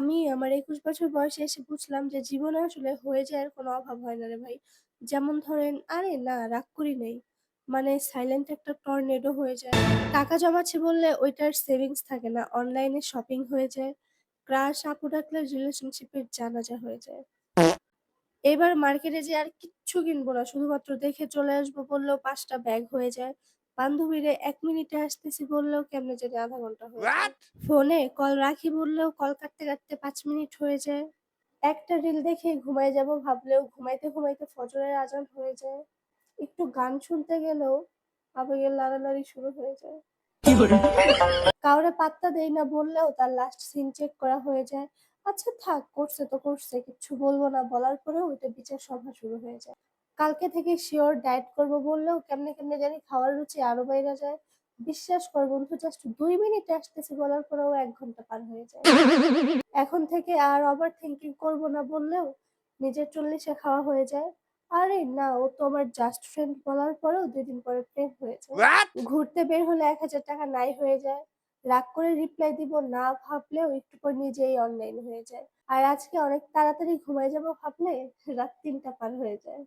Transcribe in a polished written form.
আমি আমার ২১ বছর বয়সে এসে বুঝলাম যে জীবনে আসলে হয়ে যাওয়ার কোনো অভাব হয় না রে ভাই। যেমন ধরেন, আরে না রাগ করি নাই। মানে সাইলেন্ট একটা টর্নেডো হয়ে যায়। টাকা জমাচ্ছি বললে ওইটার সেভিংস থাকে না। অনলাইনে শপিং হয়ে যায়। ক্রাশ আপু ডাকলে রিলেশনশিপের জানাজা হয়ে যায়। এবার মার্কেটে যেয়ে আর কিচ্ছু কিনবো না। শুধুমাত্র দেখে চলে আসবো বললেও ৫ টা ব্যাগ হয়ে যায়। বান্ধবীরে ১ মিনিটে আসতেছি বললেও কেমনে জানি ০.৫ ঘন্টা হয়ে যায়। What? ফোনে কল রাখি বললেও কল কাটতে ৫ মিনিট হয়ে যায়। একটা রিল দেখেই ঘুমায় যাবো ভাবলেও ঘুমাইতে ফজরের আজান হয়ে যায়। একটু গান শুনতে গেলেও আবেগের লাড়ালাড়ি শুরু হয়ে যায়। কাউরে পাত্তা দেই না বললেও তার লাস্ট সিন চেক করা হয়ে যায়। আচ্ছা থাক, করছে তো করছে, কিচ্ছু বলব না বলার পরেও ওইটা বিচার সভা শুরু হয়ে যায়। কালকে থেকে সিওর ডায়েট করব বললেও কেমনে জানি খাওয়ার রুচি আরো বাইরা যায়। বিশ্বাস কর বন্ধু, জাস্ট ২ মিনিটে আসতেছি বলার পরেও ১ ঘন্টা পার হয়ে যায়। এখন থেকে আর ওভার থিংকিং করব না বললেও নিজের ৪০ এ খাওয়া হয়ে যায়। আরে না, ও তো আমার জাস্ট ফ্রেন্ড বলার পরেও ২ দিন পরে প্রেম হয়ে যায়। What? ঘুরতে বের হলে ৳১,০০০ নাই হয়ে যায়। রাগ করে রিপ্লাই দিব না ভাবলেও একটু পর নিজেই অনলাইন হয়ে যায়। আর আজকে অনেক তাড়াতাড়ি ঘুমায় যাব ভাবলে রাত ৩টা পার হয়ে যায়।